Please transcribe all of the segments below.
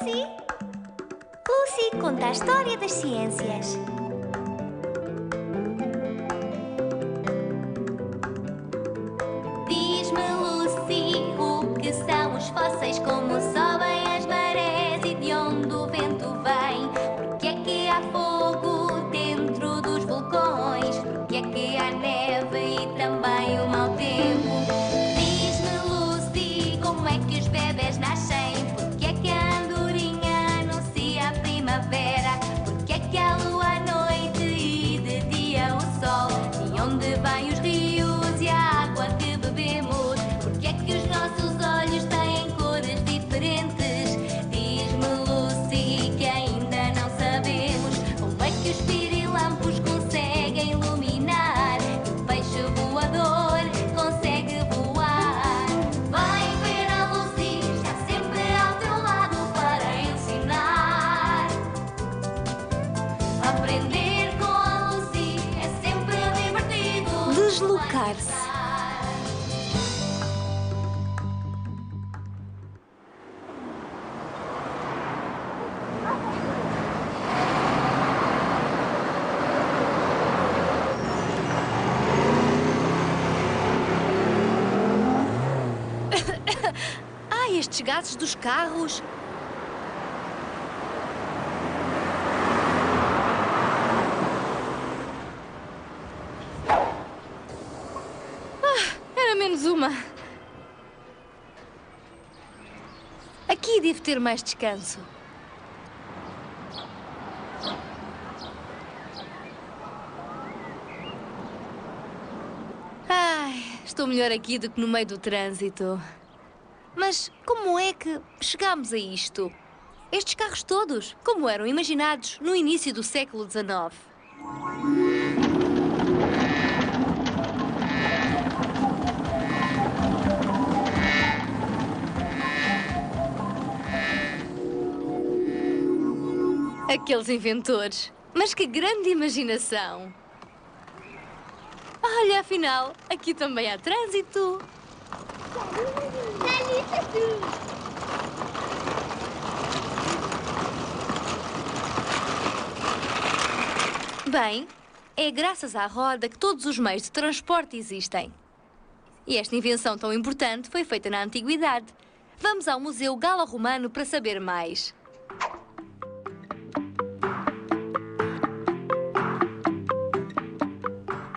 Lucy! Lucy conta a história das ciências. Diz-me, Lucy, o que são os fósseis, como sobem as marés e de onde o vento vem? Porque é que há fogo dentro dos vulcões? Porque é que há neve e também o mau tempo? Diz-me, Lucy, como é que os bebés nascem? Porque é que a andorinha anuncia a primavera? Porque é que há lua à noite e de dia o sol? De onde vêm os rios e a água que bebemos? Porque é que os nossos olhos têm cores diferentes? Diz-me, Lucy, que ainda não sabemos como é que os pirilampos conseguem iluminar e o peixe voador consegue voar. Vem ver a Lucy, está sempre ao teu lado para ensinar. Aprender com a Lucy é sempre divertido. Deslocar-se. Ai, estes gases dos carros. Era menos uma. Aqui devo ter mais descanso. Ai, estou melhor aqui do que no meio do trânsito. Mas como é que chegámos a isto? Estes carros todos, como eram imaginados no início do século XIX? Aqueles inventores. Mas que grande imaginação! Olha, afinal, aqui também há trânsito. Bem, é graças à roda que todos os meios de transporte existem. E esta invenção tão importante foi feita na Antiguidade. Vamos ao Museu Galo-Romano para saber mais.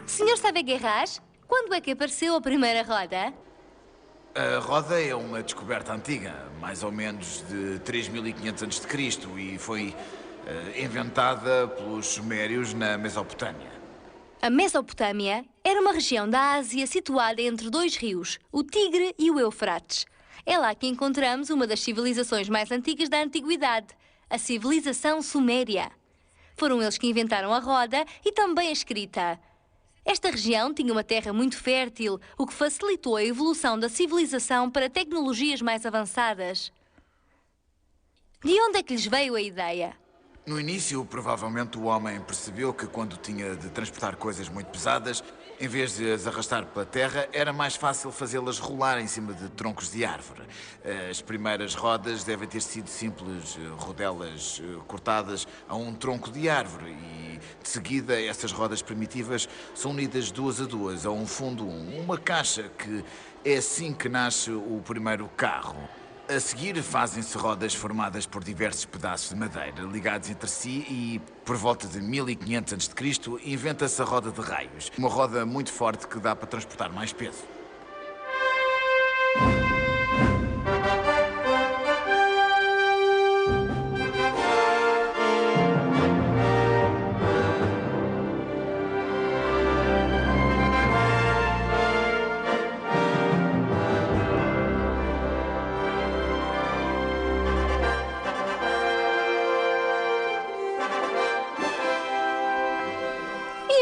Senhor Sabeguerras, quando é que apareceu a primeira roda? A roda é uma descoberta antiga, mais ou menos de 3500 a.C. e foi inventada pelos sumérios na Mesopotâmia. A Mesopotâmia era uma região da Ásia situada entre dois rios, o Tigre e o Eufrates. É lá que encontramos uma das civilizações mais antigas da Antiguidade, a civilização suméria. Foram eles que inventaram a roda e também a escrita. Esta região tinha uma terra muito fértil, o que facilitou a evolução da civilização para tecnologias mais avançadas. De onde é que lhes veio a ideia? No início, provavelmente o homem percebeu que quando tinha de transportar coisas muito pesadas, em vez de as arrastar pela terra, era mais fácil fazê-las rolar em cima de troncos de árvore. As primeiras rodas devem ter sido simples rodelas cortadas a um tronco de árvore e, de seguida, essas rodas primitivas são unidas duas a duas a um fundo, uma caixa, que é assim que nasce o primeiro carro. A seguir, fazem-se rodas formadas por diversos pedaços de madeira ligados entre si e, por volta de 1500 a.C., inventa-se a roda de raios. Uma roda muito forte que dá para transportar mais peso.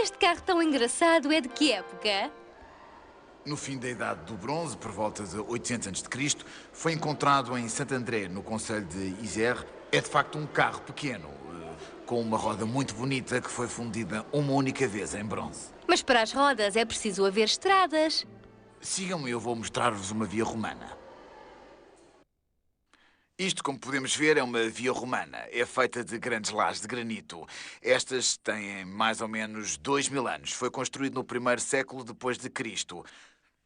Este carro tão engraçado é de que época? No fim da Idade do Bronze, por volta de 800 a.C., foi encontrado em Santo André, no concelho de Isère. É de facto um carro pequeno, com uma roda muito bonita que foi fundida uma única vez em bronze. Mas para as rodas é preciso haver estradas. Sigam-me, eu vou mostrar-vos uma via romana. Isto, como podemos ver, é uma via romana. É feita de grandes lajes de granito. Estas têm mais ou menos 2000 anos. Foi construído no primeiro século depois de Cristo.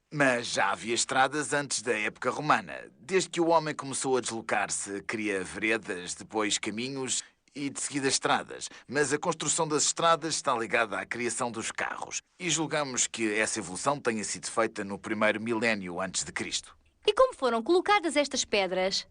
Mas já havia estradas antes da época romana. Desde que o homem começou a deslocar-se, cria veredas, depois caminhos e de seguida estradas. Mas a construção das estradas está ligada à criação dos carros. E julgamos que essa evolução tenha sido feita no primeiro milénio antes de Cristo. E como foram colocadas estas pedras?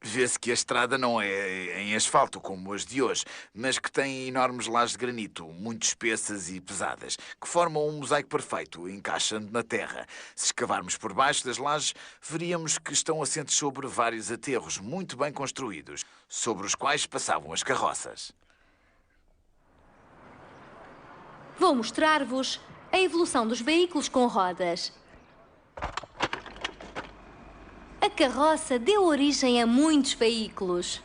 Vê-se que a estrada não é em asfalto como as de hoje, mas que tem enormes lajes de granito, muito espessas e pesadas, que formam um mosaico perfeito, encaixando na terra. Se escavarmos por baixo das lajes, veríamos que estão assentes sobre vários aterros muito bem construídos, sobre os quais passavam as carroças. Vou mostrar-vos a evolução dos veículos com rodas. A carroça deu origem a muitos veículos.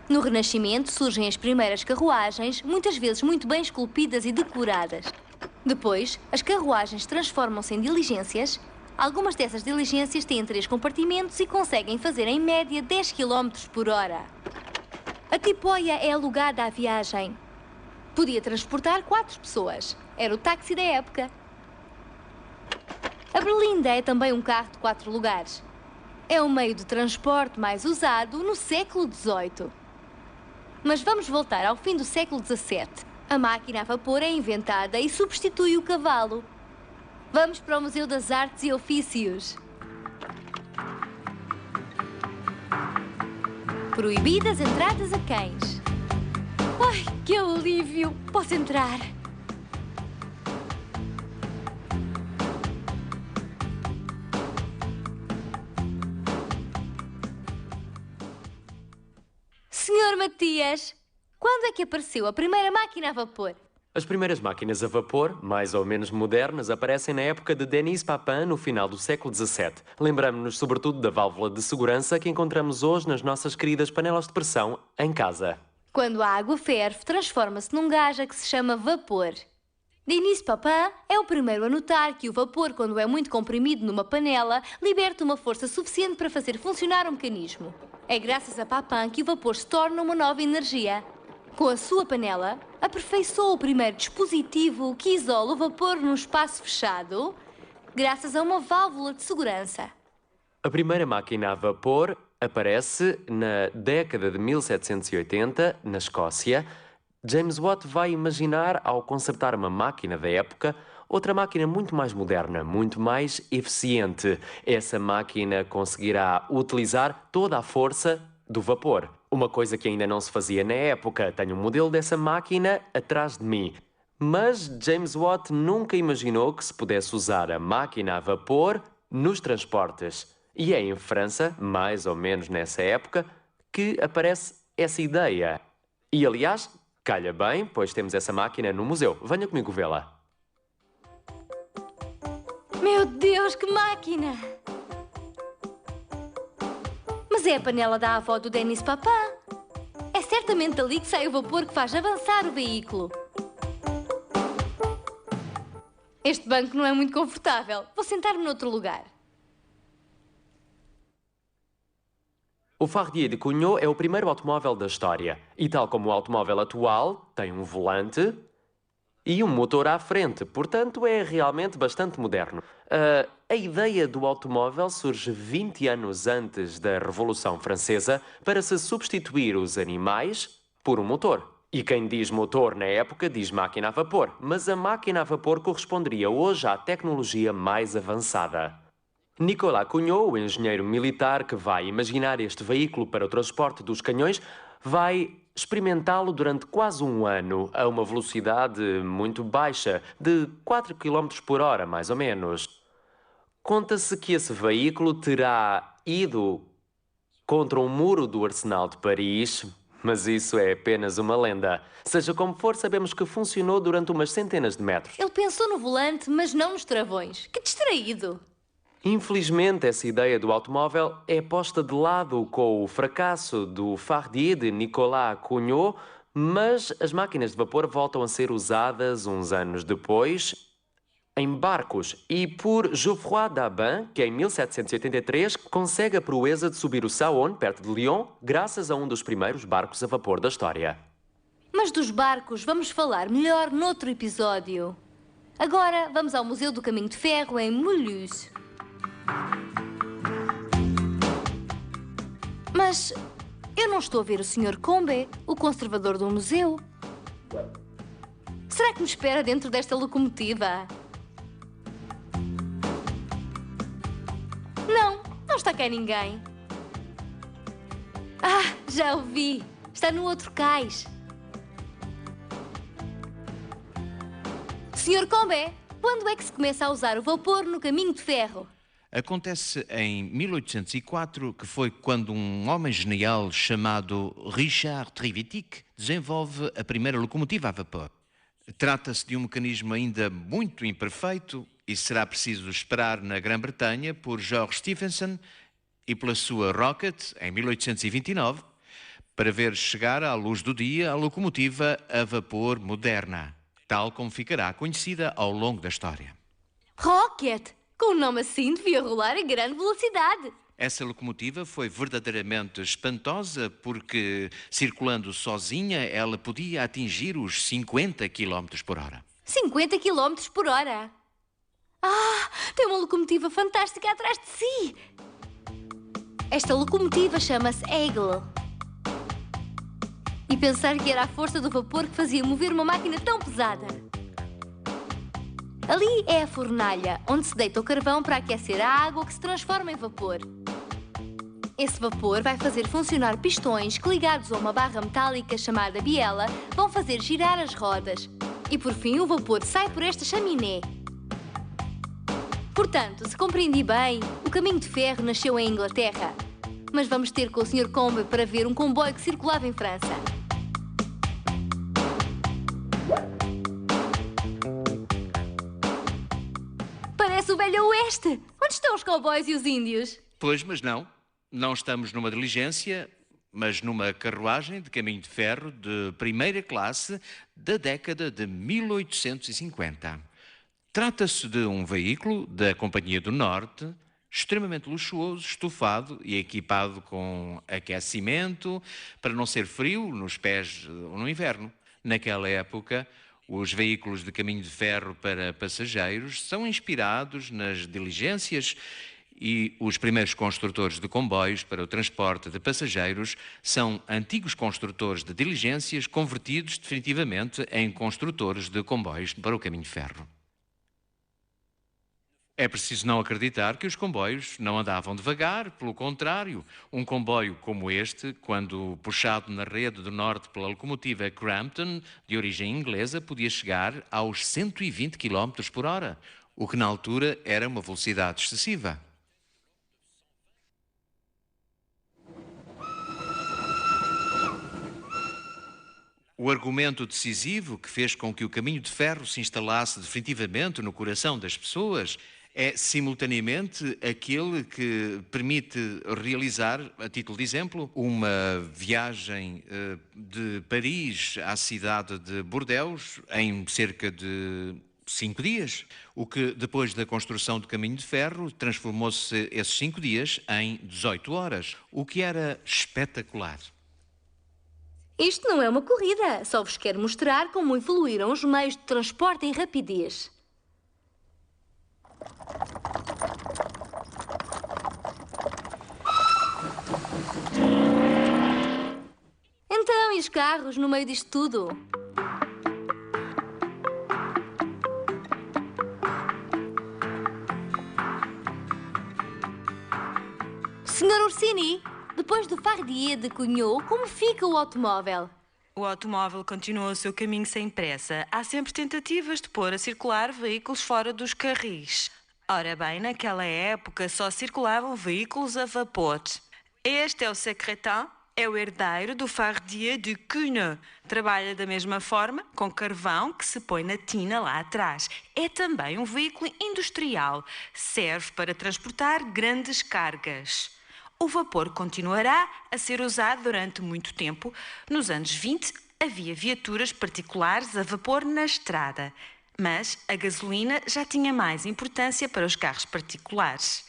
No Renascimento surgem as primeiras carruagens, muitas vezes muito bem esculpidas e decoradas. Depois, as carruagens transformam-se em diligências. Algumas dessas diligências têm 3 compartimentos e conseguem fazer em média 10 km por hora. A tipóia é alugada à viagem. Podia transportar 4 pessoas. Era o táxi da época. A berlinda é também um carro de 4 lugares. É o meio de transporte mais usado no século XVIII. Mas vamos voltar ao fim do século XVII. A máquina a vapor é inventada e substitui o cavalo. Vamos para o Museu das Artes e Ofícios. Proibidas entradas a cães. Ai, que alívio! Posso entrar? Senhor Matias, quando é que apareceu a primeira máquina a vapor? As primeiras máquinas a vapor, mais ou menos modernas, aparecem na época de Denis Papin, no final do século XVII. Lembramos-nos sobretudo da válvula de segurança que encontramos hoje nas nossas queridas panelas de pressão em casa. Quando a água ferve, transforma-se num gás a que se chama vapor. Denis Papin é o primeiro a notar que o vapor, quando é muito comprimido numa panela, liberta uma força suficiente para fazer funcionar o mecanismo. É graças a Papin que o vapor se torna uma nova energia. Com a sua panela, aperfeiçoou o primeiro dispositivo que isola o vapor num espaço fechado, graças a uma válvula de segurança. A primeira máquina a vapor aparece na década de 1780, na Escócia. James Watt vai imaginar, ao consertar uma máquina da época, outra máquina muito mais moderna, muito mais eficiente. Essa máquina conseguirá utilizar toda a força do vapor. Uma coisa que ainda não se fazia na época. Tenho um modelo dessa máquina atrás de mim. Mas James Watt nunca imaginou que se pudesse usar a máquina a vapor nos transportes. E é em França, mais ou menos nessa época, que aparece essa ideia. E, aliás, calha bem, pois temos essa máquina no museu. Venha comigo vê-la. Meu Deus, que máquina! Mas é a panela da avó do Denis Papin. É certamente dali que sai o vapor que faz avançar o veículo. Este banco não é muito confortável. Vou sentar-me noutro lugar. O Fardier de Cugnot é o primeiro automóvel da história. E tal como o automóvel atual, tem um volante e um motor à frente. Portanto, é realmente bastante moderno. A ideia do automóvel surge 20 anos antes da Revolução Francesa para se substituir os animais por um motor. E quem diz motor na época diz máquina a vapor. Mas a máquina a vapor corresponderia hoje à tecnologia mais avançada. Nicolas Cugnot, o engenheiro militar que vai imaginar este veículo para o transporte dos canhões, vai experimentá-lo durante quase um ano, a uma velocidade muito baixa, de 4 km por hora, mais ou menos. Conta-se que esse veículo terá ido contra um muro do Arsenal de Paris, mas isso é apenas uma lenda. Seja como for, sabemos que funcionou durante umas centenas de metros. Ele pensou no volante, mas não nos travões. Que distraído! Infelizmente, essa ideia do automóvel é posta de lado com o fracasso do Fardier de Nicolas Cugnot, mas as máquinas de vapor voltam a ser usadas uns anos depois em barcos e por Geoffroy d'Abin, que em 1783 consegue a proeza de subir o Saône, perto de Lyon, graças a um dos primeiros barcos a vapor da história. Mas dos barcos vamos falar melhor noutro episódio. Agora vamos ao Museu do Caminho de Ferro em Mulhouse. Mas eu não estou a ver o Sr. Combe, o conservador do museu. Será que me espera dentro desta locomotiva? Não está cá ninguém. Ah, já o vi. Está no outro cais. Sr. Combe, quando é que se começa a usar o vapor no caminho de ferro? Acontece em 1804, que foi quando um homem genial chamado Richard Trevithick desenvolve a primeira locomotiva a vapor. Trata-se de um mecanismo ainda muito imperfeito e será preciso esperar na Grã-Bretanha por George Stephenson e pela sua Rocket, em 1829, para ver chegar à luz do dia a locomotiva a vapor moderna, tal como ficará conhecida ao longo da história. Rocket! Com um nome assim devia rolar a grande velocidade. Essa locomotiva foi verdadeiramente espantosa porque, circulando sozinha, ela podia atingir os 50 km por hora. 50 km por hora? Ah, tem uma locomotiva fantástica atrás de si. Esta locomotiva chama-se Eagle. E pensar que era a força do vapor que fazia mover uma máquina tão pesada. Ali é a fornalha, onde se deita o carvão para aquecer a água que se transforma em vapor. Esse vapor vai fazer funcionar pistões que, ligados a uma barra metálica chamada biela, vão fazer girar as rodas. E por fim o vapor sai por esta chaminé. Portanto, se compreendi bem, o caminho de ferro nasceu em Inglaterra. Mas vamos ter com o Sr. Combe para ver um comboio que circulava em França. Parece o Velho Oeste. Onde estão os cowboys e os índios? Pois, mas não. Não estamos numa diligência, mas numa carruagem de caminho de ferro de primeira classe da década de 1850. Trata-se de um veículo da Companhia do Norte, extremamente luxuoso, estufado e equipado com aquecimento para não ser frio nos pés no inverno. Naquela época, os veículos de caminho de ferro para passageiros são inspirados nas diligências e os primeiros construtores de comboios para o transporte de passageiros são antigos construtores de diligências convertidos definitivamente em construtores de comboios para o caminho de ferro. É preciso não acreditar que os comboios não andavam devagar, pelo contrário, um comboio como este, quando puxado na rede do norte pela locomotiva Crampton, de origem inglesa, podia chegar aos 120 km por hora, o que na altura era uma velocidade excessiva. O argumento decisivo que fez com que o caminho de ferro se instalasse definitivamente no coração das pessoas é, simultaneamente, aquele que permite realizar, a título de exemplo, uma viagem de Paris à cidade de Bordeaux em cerca de 5 dias, o que, depois da construção do caminho de ferro, transformou-se esses 5 dias em 18 horas, o que era espetacular. Isto não é uma corrida, só vos quero mostrar como evoluíram os meios de transporte em rapidez. Então, e os carros no meio disto tudo? Sr. Orsini, depois do Fardier de Cugnot, como fica o automóvel? O automóvel continua o seu caminho sem pressa. Há sempre tentativas de pôr a circular veículos fora dos carris. Ora bem, naquela época só circulavam veículos a vapor. Este é o Secretin, é o herdeiro do Fardier de Cugnot. Trabalha da mesma forma, com carvão que se põe na tina lá atrás. É também um veículo industrial. Serve para transportar grandes cargas. O vapor continuará a ser usado durante muito tempo. Nos anos 20, havia viaturas particulares a vapor na estrada. Mas a gasolina já tinha mais importância para os carros particulares.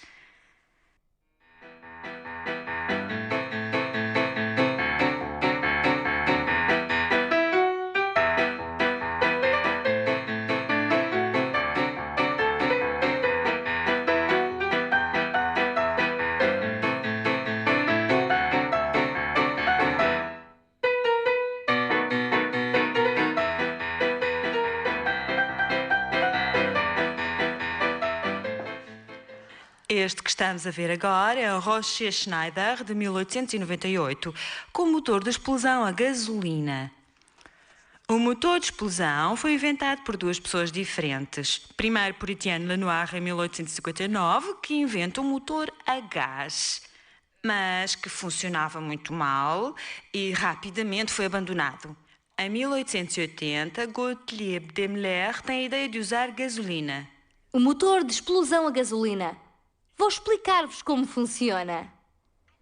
Este que estamos a ver agora é o Rocher Schneider de 1898, com motor de explosão a gasolina. O motor de explosão foi inventado por duas pessoas diferentes. Primeiro por Etienne Lenoir em 1859, que inventa um motor a gás, mas que funcionava muito mal e rapidamente foi abandonado. Em 1880, Gottlieb Daimler tem a ideia de usar gasolina. O motor de explosão a gasolina. Vou explicar-vos como funciona.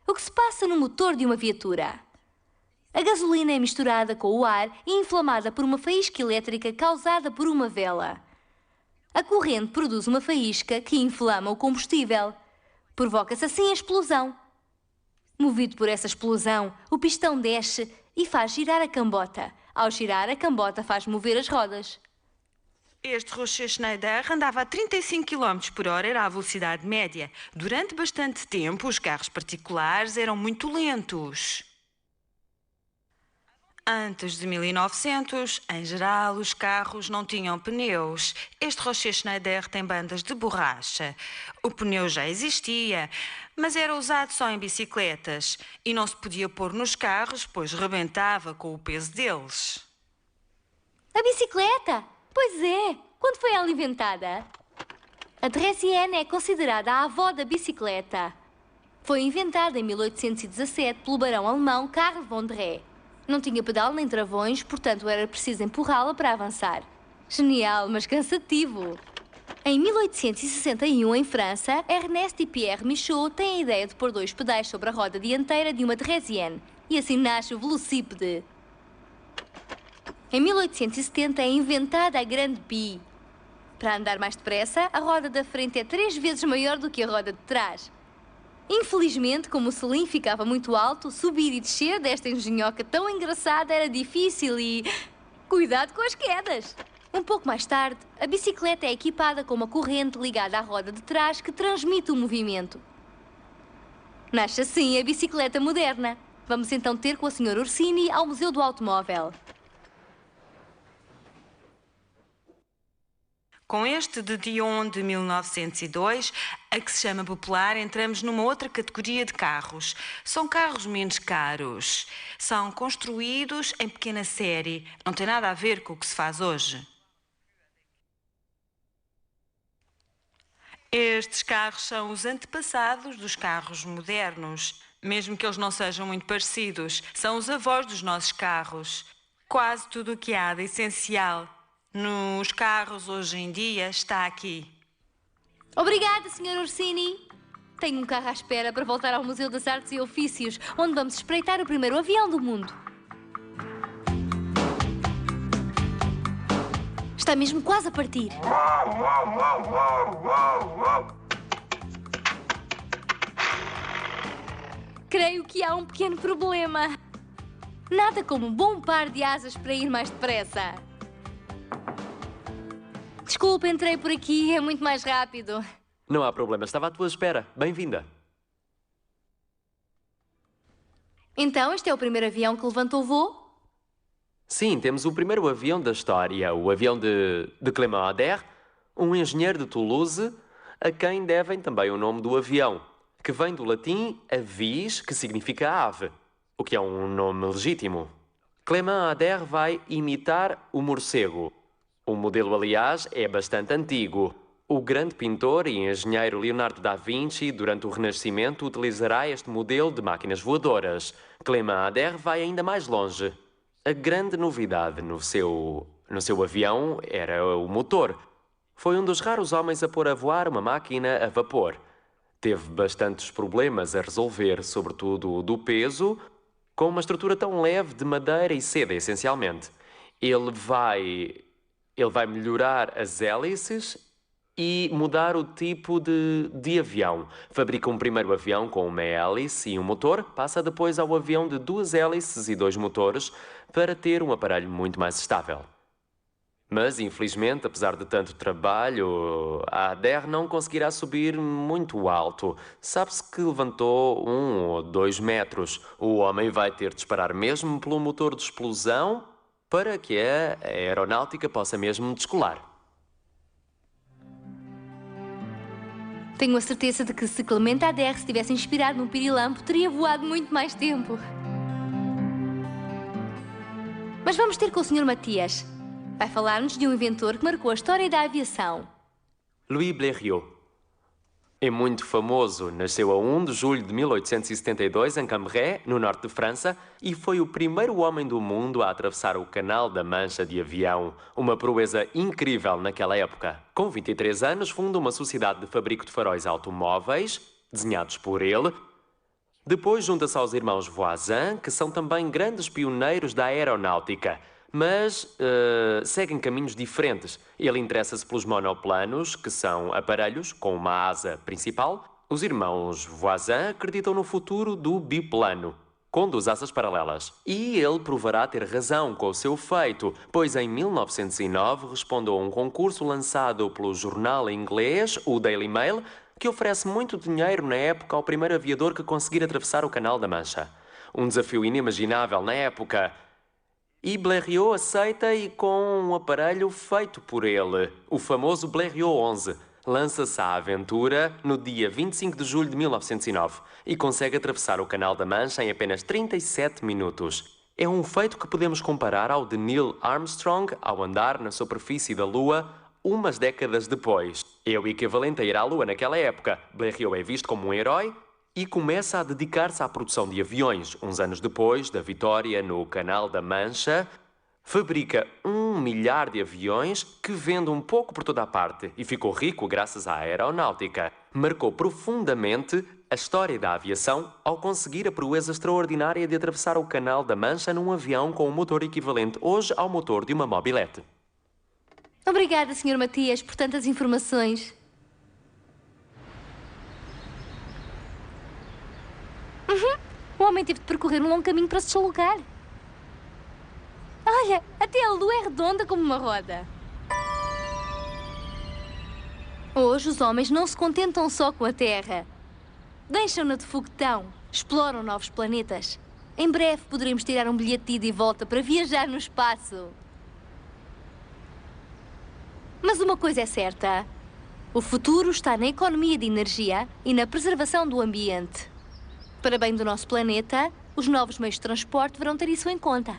O que se passa no motor de uma viatura? A gasolina é misturada com o ar e inflamada por uma faísca elétrica causada por uma vela. A corrente produz uma faísca que inflama o combustível. Provoca-se assim a explosão. Movido por essa explosão, o pistão desce e faz girar a cambota. Ao girar, a cambota faz mover as rodas. Este Rocher Schneider andava a 35 km por hora, era a velocidade média. Durante bastante tempo, os carros particulares eram muito lentos. Antes de 1900, em geral, os carros não tinham pneus. Este Rocher Schneider tem bandas de borracha. O pneu já existia, mas era usado só em bicicletas e não se podia pôr nos carros, pois rebentava com o peso deles. A bicicleta? Pois é. Quando foi ela inventada? A Dresienne é considerada a avó da bicicleta. Foi inventada em 1817 pelo barão alemão Karl von Drais. Não tinha pedal nem travões, portanto era preciso empurrá-la para avançar. Genial, mas cansativo. Em 1861, em França, Ernest e Pierre Michaud têm a ideia de pôr dois pedais sobre a roda dianteira de uma Dresienne. E assim nasce o velocípede. Em 1870 é inventada a Grande Bi. Para andar mais depressa, a roda da frente é 3 vezes maior do que a roda de trás. Infelizmente, como o selim ficava muito alto, subir e descer desta engenhoca tão engraçada era difícil e... cuidado com as quedas! Um pouco mais tarde, a bicicleta é equipada com uma corrente ligada à roda de trás que transmite o movimento. Nasce assim a bicicleta moderna. Vamos então ter com a Sra. Orsini ao Museu do Automóvel. Com este de Dion de 1902, a que se chama popular, entramos numa outra categoria de carros. São carros menos caros. São construídos em pequena série. Não tem nada a ver com o que se faz hoje. Estes carros são os antepassados dos carros modernos. Mesmo que eles não sejam muito parecidos, são os avós dos nossos carros. Quase tudo o que há de essencial nos carros hoje em dia está aqui. Obrigada, Sra. Orsini. Tenho um carro à espera para voltar ao Museu das Artes e Ofícios, onde vamos espreitar o primeiro avião do mundo. Está mesmo quase a partir. Creio que há um pequeno problema. Nada como um bom par de asas para ir mais depressa. Desculpa, entrei por aqui, é muito mais rápido. Não há problema, estava à tua espera. Bem-vinda. Então, este é o primeiro avião que levantou voo? Sim, temos o primeiro avião da história, o avião de Clément Ader, um engenheiro de Toulouse, a quem devem também o nome do avião, que vem do latim avis, que significa ave, o que é um nome legítimo. Clément Ader vai imitar o morcego. O modelo, aliás, é bastante antigo. O grande pintor e engenheiro Leonardo da Vinci, durante o Renascimento, utilizará este modelo de máquinas voadoras. Clément Ader vai ainda mais longe. A grande novidade no seu avião era o motor. Foi um dos raros homens a pôr a voar uma máquina a vapor. Teve bastantes problemas a resolver, sobretudo o do peso, com uma estrutura tão leve de madeira e seda, essencialmente. Ele vai Ele vai melhorar as hélices e mudar o tipo de avião. Fabrica um primeiro avião com uma hélice e um motor, passa depois ao avião de 2 hélices e 2 motores para ter um aparelho muito mais estável. Mas, infelizmente, apesar de tanto trabalho, a Adair não conseguirá subir muito alto. Sabe-se que levantou 1 ou 2 metros. O homem vai ter de disparar mesmo pelo motor de explosão para que a aeronáutica possa mesmo descolar. Tenho a certeza de que se Clemente Adair se tivesse inspirado num pirilampo, teria voado muito mais tempo. Mas vamos ter com o Sr. Matias. Vai falar-nos de um inventor que marcou a história da aviação. Louis Blériot. É muito famoso. Nasceu a 1 de julho de 1872 em Cambrai, no norte de França, e foi o primeiro homem do mundo a atravessar o Canal da Mancha de avião. Uma proeza incrível naquela época. Com 23 anos, funda uma sociedade de fabrico de faróis automóveis, desenhados por ele. Depois junta-se aos irmãos Voisin, que são também grandes pioneiros da aeronáutica. Mas seguem caminhos diferentes. Ele interessa-se pelos monoplanos, que são aparelhos com uma asa principal. Os irmãos Voisin acreditam no futuro do biplano, com 2 asas paralelas. E ele provará ter razão com o seu feito, pois em 1909 respondeu a um concurso lançado pelo jornal inglês, o Daily Mail, que oferece muito dinheiro na época ao primeiro aviador que conseguir atravessar o Canal da Mancha. Um desafio inimaginável na época. E Blériot aceita e com um aparelho feito por ele, o famoso Blériot 11, lança-se à aventura no dia 25 de julho de 1909 e consegue atravessar o Canal da Mancha em apenas 37 minutos. É um feito que podemos comparar ao de Neil Armstrong ao andar na superfície da Lua umas décadas depois. É o equivalente a ir à Lua naquela época. Blériot é visto como um herói e começa a dedicar-se à produção de aviões. Uns anos depois da vitória no Canal da Mancha, fabrica 1 milhar de aviões que vende um pouco por toda a parte e ficou rico graças à aeronáutica. Marcou profundamente a história da aviação ao conseguir a proeza extraordinária de atravessar o Canal da Mancha num avião com um motor equivalente hoje ao motor de uma mobilete. Obrigada, Sr. Matias, por tantas informações. O homem teve de percorrer um longo caminho para se deslocar. Olha, até a Lua é redonda como uma roda. Hoje os homens não se contentam só com a Terra. Deixam-na de foguetão, exploram novos planetas. Em breve poderemos tirar um bilhete de ida e volta para viajar no espaço. Mas uma coisa é certa. O futuro está na economia de energia e na preservação do ambiente. Para bem do nosso planeta, os novos meios de transporte deverão ter isso em conta.